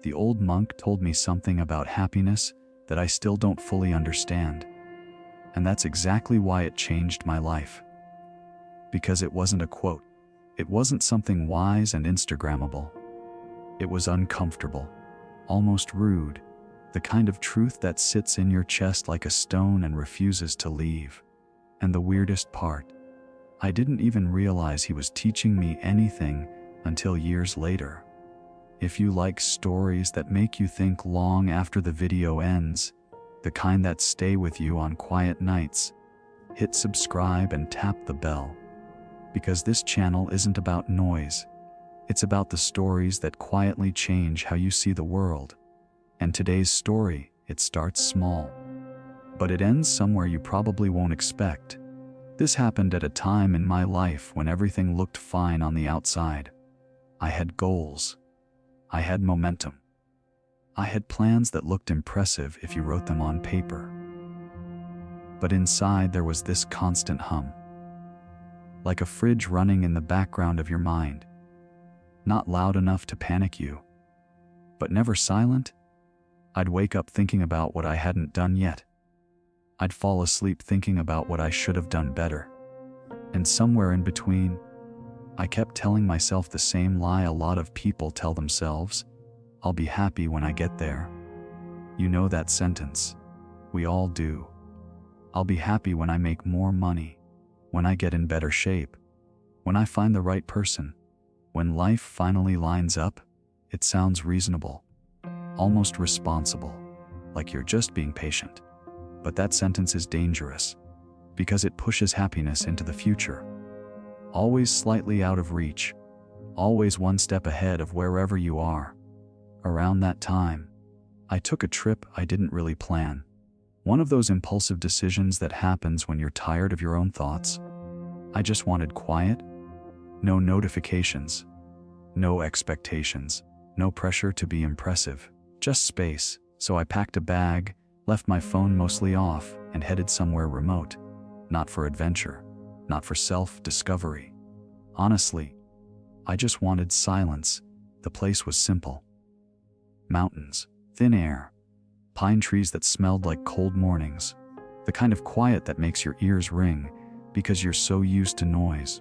the old monk told me something about happiness that I still don't fully understand. And that's exactly why it changed my life. Because it wasn't a quote. It wasn't something wise and Instagrammable. It was uncomfortable, almost rude, the kind of truth that sits in your chest like a stone and refuses to leave. And the weirdest part, I didn't even realize he was teaching me anything until years later. If you like stories that make you think long after the video ends, the kind that stay with you on quiet nights, hit subscribe and tap the bell. Because this channel isn't about noise. It's about the stories that quietly change how you see the world. And today's story, it starts small, but it ends somewhere you probably won't expect. This happened at a time in my life when everything looked fine on the outside. I had goals. I had momentum. I had plans that looked impressive if you wrote them on paper. But inside there was this constant hum. Like a fridge running in the background of your mind. Not loud enough to panic you, but never silent. I'd wake up thinking about what I hadn't done yet. I'd fall asleep thinking about what I should have done better. And somewhere in between, I kept telling myself the same lie a lot of people tell themselves: I'll be happy when I get there. You know that sentence. We all do. I'll be happy when I make more money, when I get in better shape, when I find the right person, when life finally lines up. It sounds reasonable, almost responsible, like you're just being patient. But that sentence is dangerous, because it pushes happiness into the future. Always slightly out of reach, always one step ahead of wherever you are. Around that time, I took a trip I didn't really plan. One of those impulsive decisions that happens when you're tired of your own thoughts. I just wanted quiet, no notifications, no expectations, no pressure to be impressive, just space. So I packed a bag, left my phone mostly off, and headed somewhere remote. Not for adventure, not for self-discovery. Honestly, I just wanted silence. The place was simple. Mountains, thin air, pine trees that smelled like cold mornings. The kind of quiet that makes your ears ring because you're so used to noise.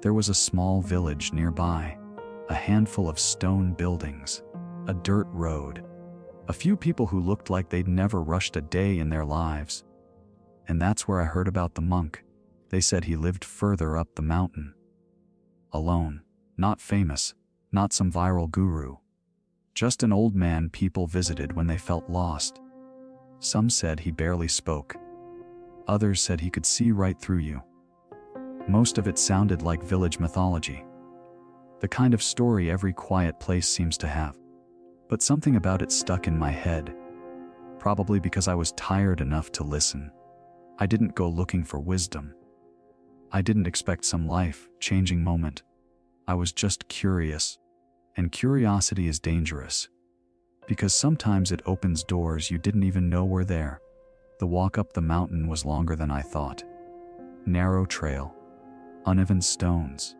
There was a small village nearby, a handful of stone buildings, a dirt road, a few people who looked like they'd never rushed a day in their lives. And that's where I heard about the monk. They said he lived further up the mountain. Alone, not famous, not some viral guru. Just an old man people visited when they felt lost. Some said he barely spoke. Others said he could see right through you. Most of it sounded like village mythology. The kind of story every quiet place seems to have. But something about it stuck in my head. Probably because I was tired enough to listen. I didn't go looking for wisdom. I didn't expect some life-changing moment. I was just curious. And curiosity is dangerous. Because sometimes it opens doors you didn't even know were there. The walk up the mountain was longer than I thought. Narrow trail. Uneven stones.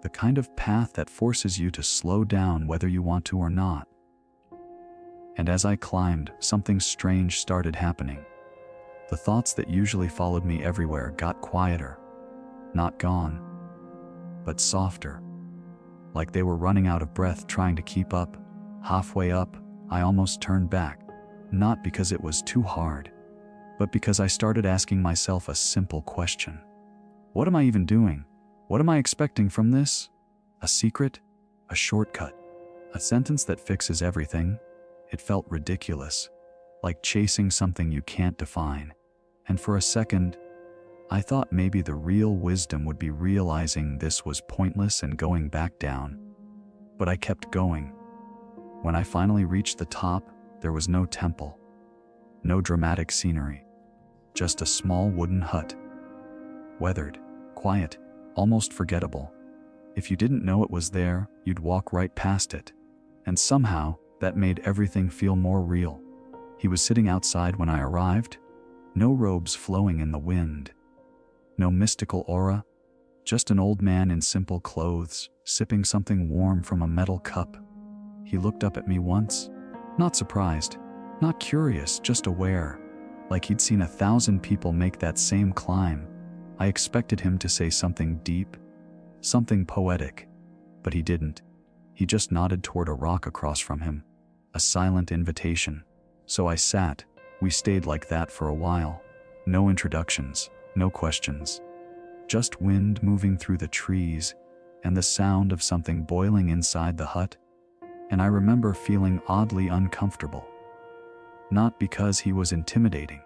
The kind of path that forces you to slow down whether you want to or not. And as I climbed, something strange started happening. The thoughts that usually followed me everywhere got quieter. Not gone, but softer. Like they were running out of breath trying to keep up. Halfway up, I almost turned back. Not because it was too hard, but because I started asking myself a simple question. What am I even doing? What am I expecting from this? A secret? A shortcut? A sentence that fixes everything? It felt ridiculous, like chasing something you can't define. And for a second, I thought maybe the real wisdom would be realizing this was pointless and going back down. But I kept going. When I finally reached the top, there was no temple, no dramatic scenery, just a small wooden hut. Weathered, quiet, almost forgettable. If you didn't know it was there, you'd walk right past it. And somehow, that made everything feel more real. He was sitting outside when I arrived. No robes flowing in the wind. No mystical aura. Just an old man in simple clothes, sipping something warm from a metal cup. He looked up at me once, not surprised, not curious, just aware, like he'd seen 1,000 people make that same climb. I expected him to say something deep, something poetic, but he didn't. He just nodded toward a rock across from him, a silent invitation. So I sat. We stayed like that for a while. No introductions, no questions. Just wind moving through the trees and the sound of something boiling inside the hut. And I remember feeling oddly uncomfortable. Not because he was intimidating,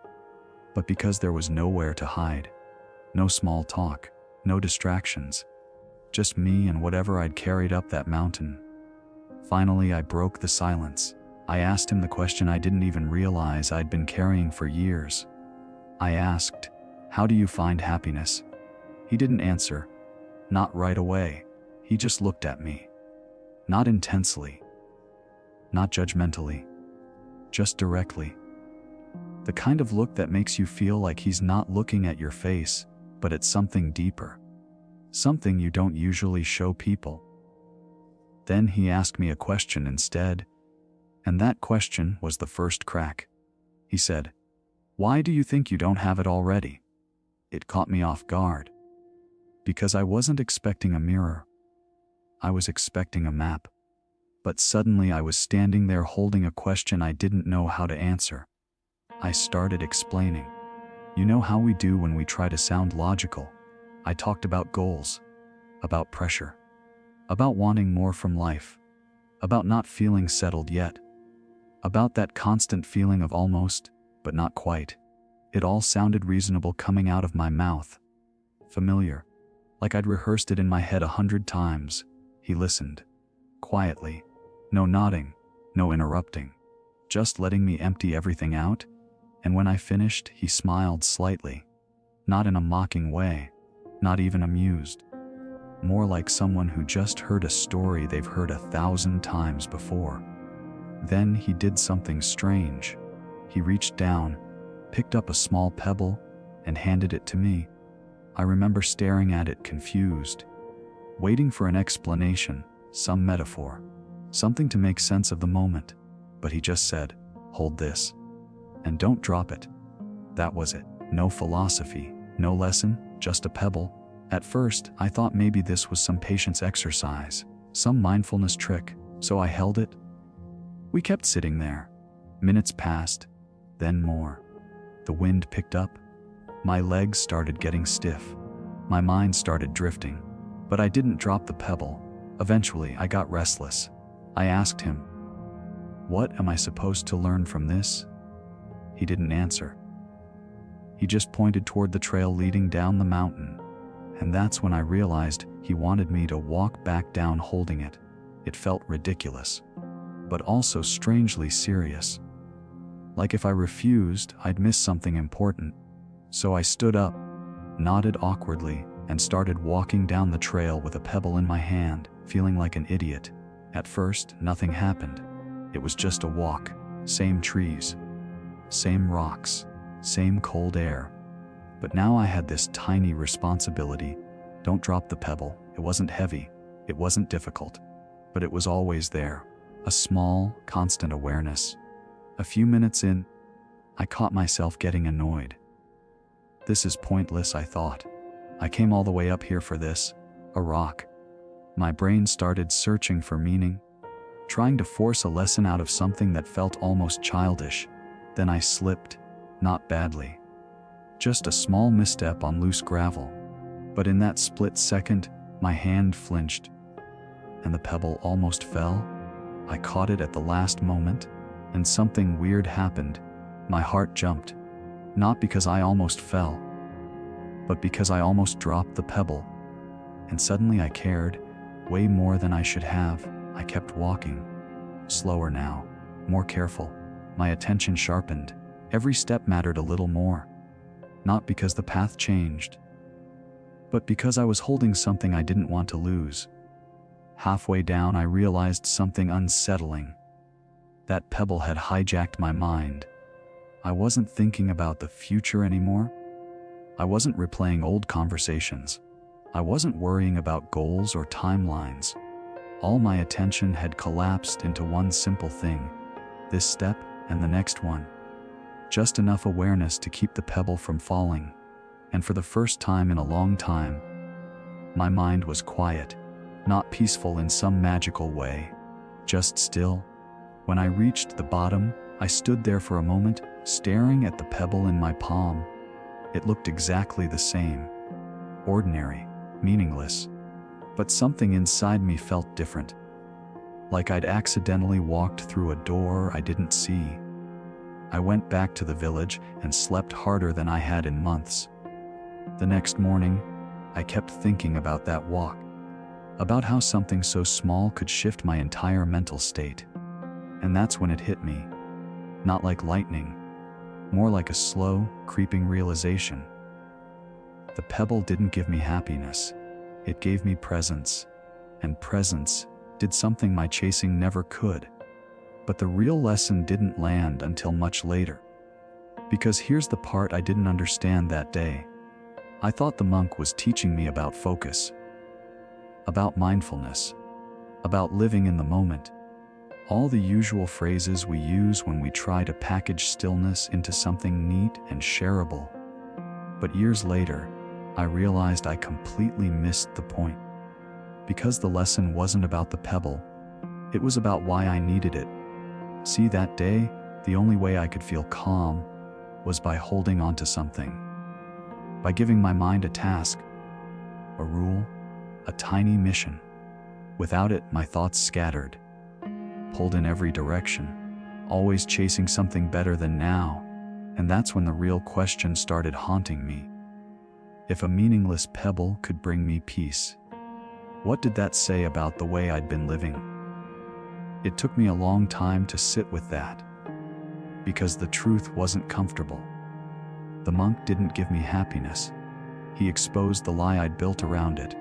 but because there was nowhere to hide. No small talk, no distractions. Just me and whatever I'd carried up that mountain. Finally, I broke the silence. I asked him the question I didn't even realize I'd been carrying for years. I asked, "How do you find happiness?" He didn't answer. Not right away. He just looked at me. Not intensely. Not judgmentally. Just directly. The kind of look that makes you feel like he's not looking at your face, but at something deeper. Something you don't usually show people. Then he asked me a question instead, and that question was the first crack. He said, "Why do you think you don't have it already?" It caught me off guard. Because I wasn't expecting a mirror. I was expecting a map. But suddenly I was standing there holding a question I didn't know how to answer. I started explaining. You know how we do when we try to sound logical. I talked about goals, about pressure, about wanting more from life, about not feeling settled yet, about that constant feeling of almost, but not quite. It all sounded reasonable coming out of my mouth. Familiar, like I'd rehearsed it in my head 100 times. He listened, quietly. No nodding, no interrupting, just letting me empty everything out, and when I finished, he smiled slightly. Not in a mocking way, not even amused. More like someone who just heard a story they've heard 1,000 times before. Then he did something strange. He reached down, picked up a small pebble, and handed it to me. I remember staring at it confused, waiting for an explanation, some metaphor. Something to make sense of the moment, but he just said, "Hold this. And don't drop it." That was it. No philosophy, no lesson, just a pebble. At first, I thought maybe this was some patience exercise, some mindfulness trick, so I held it. We kept sitting there. Minutes passed, then more. The wind picked up. My legs started getting stiff. My mind started drifting, but I didn't drop the pebble. Eventually, I got restless. I asked him, "What am I supposed to learn from this?" He didn't answer. He just pointed toward the trail leading down the mountain, and that's when I realized he wanted me to walk back down holding it. It felt ridiculous, but also strangely serious. Like if I refused, I'd miss something important. So I stood up, nodded awkwardly, and started walking down the trail with a pebble in my hand, feeling like an idiot. At first, nothing happened. It was just a walk, same trees, same rocks, same cold air. But now I had this tiny responsibility. Don't drop the pebble. It wasn't heavy, it wasn't difficult, but it was always there. A small, constant awareness. A few minutes in, I caught myself getting annoyed. This is pointless, I thought. I came all the way up here for this, a rock. My brain started searching for meaning, trying to force a lesson out of something that felt almost childish. Then I slipped, not badly. Just a small misstep on loose gravel. But in that split second, my hand flinched, and the pebble almost fell. I caught it at the last moment, and something weird happened. My heart jumped, not because I almost fell, but because I almost dropped the pebble. And suddenly I cared, way more than I should have. I kept walking. Slower now, more careful. My attention sharpened. Every step mattered a little more. Not because the path changed, but because I was holding something I didn't want to lose. Halfway down, I realized something unsettling. That pebble had hijacked my mind. I wasn't thinking about the future anymore. I wasn't replaying old conversations. I wasn't worrying about goals or timelines. All my attention had collapsed into one simple thing, this step and the next one. Just enough awareness to keep the pebble from falling. And for the first time in a long time, my mind was quiet, not peaceful in some magical way, just still. When I reached the bottom, I stood there for a moment, staring at the pebble in my palm. It looked exactly the same. Ordinary, meaningless. But something inside me felt different. Like I'd accidentally walked through a door I didn't see. I went back to the village and slept harder than I had in months. The next morning, I kept thinking about that walk. About how something so small could shift my entire mental state. And that's when it hit me. Not like lightning, more like a slow, creeping realization. The pebble didn't give me happiness. It gave me presence. And presence did something my chasing never could. But the real lesson didn't land until much later. Because here's the part I didn't understand that day. I thought the monk was teaching me about focus, about mindfulness, about living in the moment. All the usual phrases we use when we try to package stillness into something neat and shareable. But years later, I realized I completely missed the point. Because the lesson wasn't about the pebble, it was about why I needed it. See, that day, the only way I could feel calm was by holding on to something. By giving my mind a task, a rule, a tiny mission. Without it, my thoughts scattered, pulled in every direction, always chasing something better than now. And that's when the real question started haunting me. If a meaningless pebble could bring me peace, what did that say about the way I'd been living? It took me a long time to sit with that, because the truth wasn't comfortable. The monk didn't give me happiness. He exposed the lie I'd built around it.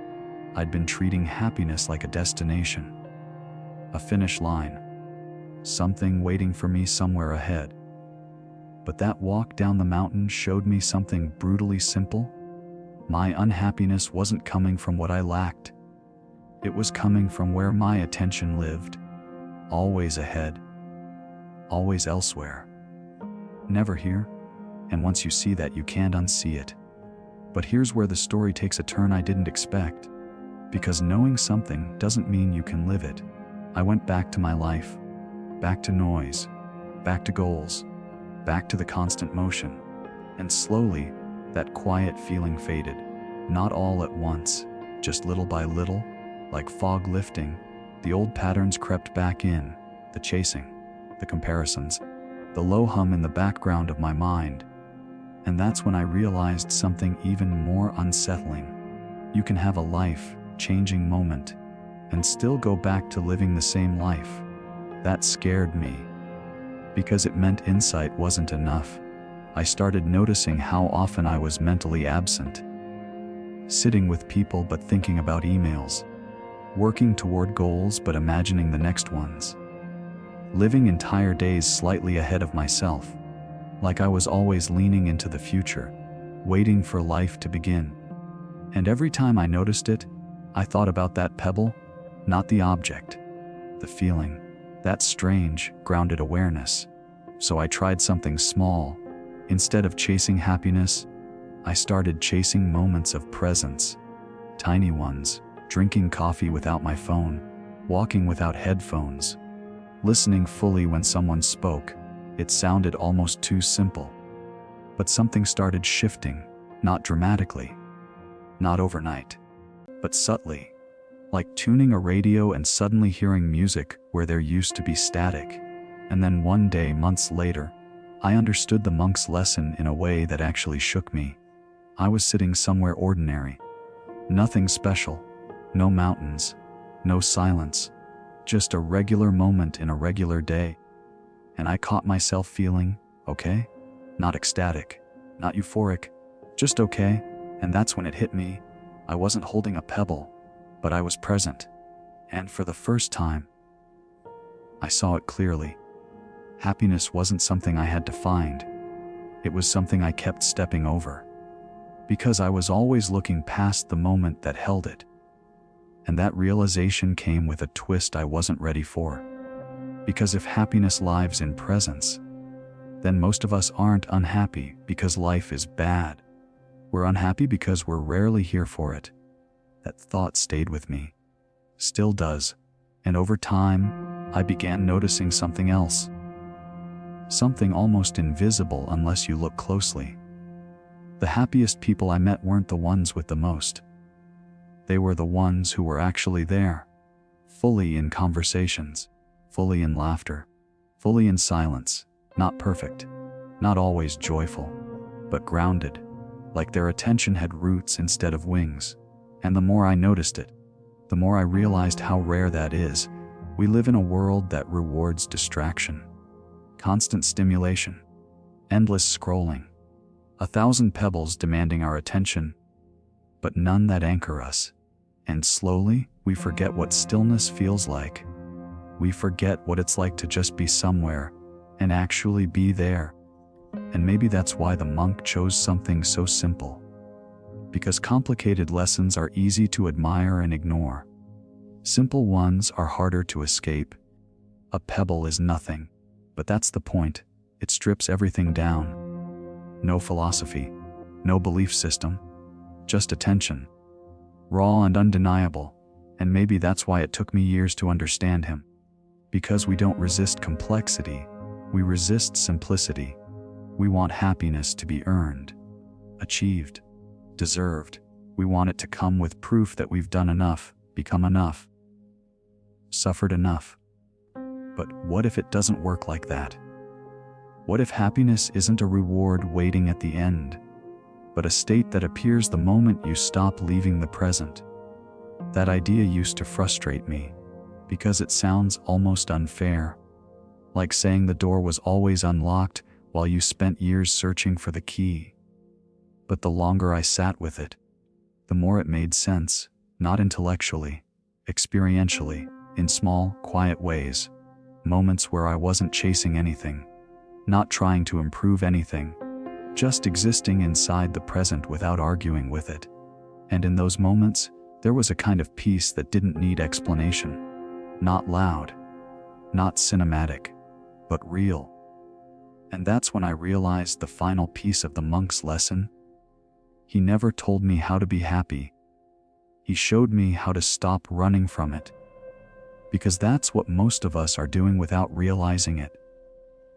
I'd been treating happiness like a destination, a finish line, something waiting for me somewhere ahead. But that walk down the mountain showed me something brutally simple. My unhappiness wasn't coming from what I lacked. It was coming from where my attention lived. Always ahead. Always elsewhere. Never here. And once you see that, you can't unsee it. But here's where the story takes a turn I didn't expect. Because knowing something doesn't mean you can live it. I went back to my life. Back to noise. Back to goals. Back to the constant motion. And slowly, that quiet feeling faded. Not all at once, just little by little, like fog lifting. The old patterns crept back in, the chasing, the comparisons, the low hum in the background of my mind. And that's when I realized something even more unsettling. You can have a life-changing moment and still go back to living the same life. That scared me, because it meant insight wasn't enough. I started noticing how often I was mentally absent, sitting with people but thinking about emails, working toward goals but imagining the next ones, living entire days slightly ahead of myself, like I was always leaning into the future, waiting for life to begin. And every time I noticed it, I thought about that pebble, not the object, the feeling, that strange, grounded awareness. So I tried something small. Instead of chasing happiness, I started chasing moments of presence, tiny ones, drinking coffee without my phone, walking without headphones, listening fully when someone spoke. It sounded almost too simple. But something started shifting, not dramatically, not overnight, but subtly, like tuning a radio and suddenly hearing music where there used to be static. And then one day, months later, I understood the monk's lesson in a way that actually shook me. I was sitting somewhere ordinary. Nothing special. No mountains. No silence. Just a regular moment in a regular day. And I caught myself feeling okay. Not ecstatic. Not euphoric. Just okay. And that's when it hit me. I wasn't holding a pebble, but I was present. And for the first time, I saw it clearly. Happiness wasn't something I had to find. It was something I kept stepping over. Because I was always looking past the moment that held it. And that realization came with a twist I wasn't ready for. Because if happiness lives in presence, then most of us aren't unhappy because life is bad. We're unhappy because we're rarely here for it. That thought stayed with me. Still does. And over time, I began noticing something else. Something almost invisible unless you look closely. The happiest people I met weren't the ones with the most. They were the ones who were actually there, fully in conversations, fully in laughter, fully in silence, not perfect, not always joyful, but grounded, like their attention had roots instead of wings. And the more I noticed it, the more I realized how rare that is. We live in a world that rewards distraction, constant stimulation, endless scrolling, 1,000 pebbles demanding our attention, but none that anchor us. And slowly, we forget what stillness feels like. We forget what it's like to just be somewhere and actually be there. And maybe that's why the monk chose something so simple. Because complicated lessons are easy to admire and ignore. Simple ones are harder to escape. A pebble is nothing, but that's the point. It strips everything down. No philosophy, no belief system, just attention. Raw and undeniable, and maybe that's why it took me years to understand him. Because we don't resist complexity, we resist simplicity. We want happiness to be earned, achieved, deserved. We want it to come with proof that we've done enough, become enough, suffered enough. But what if it doesn't work like that? What if happiness isn't a reward waiting at the end, but a state that appears the moment you stop leaving the present? That idea used to frustrate me, because it sounds almost unfair. Like saying the door was always unlocked while you spent years searching for the key. But the longer I sat with it, the more it made sense, not intellectually, experientially, in small, quiet ways. Moments where I wasn't chasing anything, not trying to improve anything, just existing inside the present without arguing with it. And in those moments, there was a kind of peace that didn't need explanation. Not loud, not cinematic, but real. And that's when I realized the final piece of the monk's lesson. He never told me how to be happy. He showed me how to stop running from it. Because that's what most of us are doing without realizing it.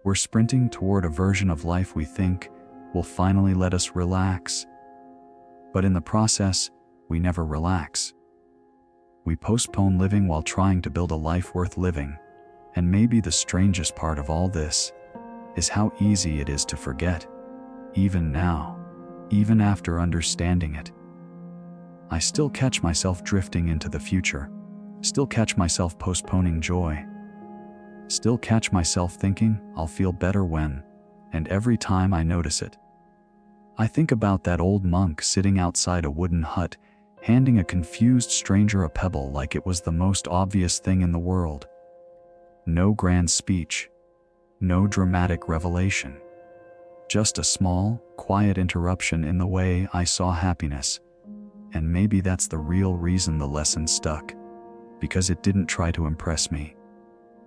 We're sprinting toward a version of life we think will finally let us relax. But in the process, we never relax. We postpone living while trying to build a life worth living. And maybe the strangest part of all this is how easy it is to forget, even now, even after understanding it. I still catch myself drifting into the future, still catch myself postponing joy, still catch myself thinking I'll feel better when, and every time I notice it, I think about that old monk sitting outside a wooden hut, handing a confused stranger a pebble like it was the most obvious thing in the world. No grand speech, no dramatic revelation, just a small, quiet interruption in the way I saw happiness. And maybe that's the real reason the lesson stuck, because it didn't try to impress me.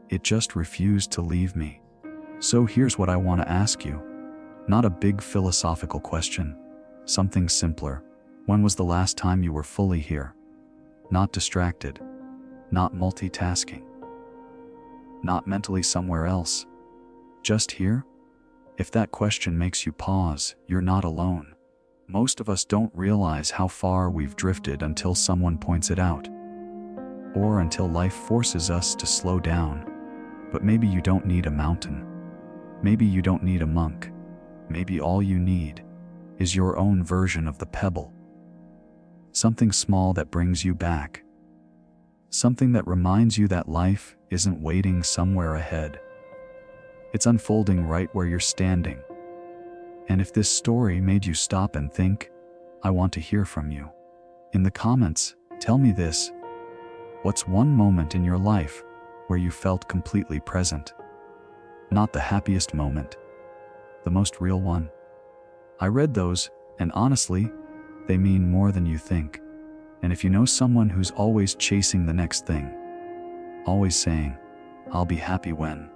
It just refused to leave me. So here's what I want to ask you. Not a big philosophical question, something simpler. When was the last time you were fully here? Not distracted, not multitasking, not mentally somewhere else. Just here? If that question makes you pause, you're not alone. Most of us don't realize how far we've drifted until someone points it out, or until life forces us to slow down. But maybe you don't need a mountain. Maybe you don't need a monk. Maybe all you need is your own version of the pebble. Something small that brings you back. Something that reminds you that life isn't waiting somewhere ahead. It's unfolding right where you're standing. And if this story made you stop and think, I want to hear from you. In the comments, tell me this. What's one moment in your life where you felt completely present? Not the happiest moment, the most real one. I read those, and honestly, they mean more than you think. And if you know someone who's always chasing the next thing, always saying, "I'll be happy when,"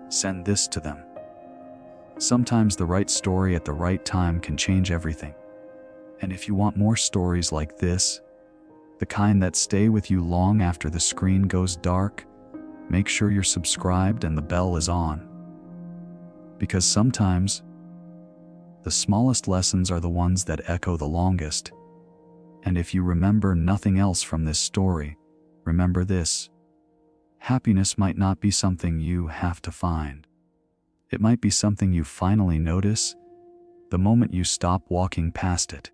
send this to them. Sometimes the right story at the right time can change everything. And if you want more stories like this, the kind that stay with you long after the screen goes dark, make sure you're subscribed and the bell is on. Because sometimes, the smallest lessons are the ones that echo the longest. And if you remember nothing else from this story, remember this: happiness might not be something you have to find. It might be something you finally notice the moment you stop walking past it.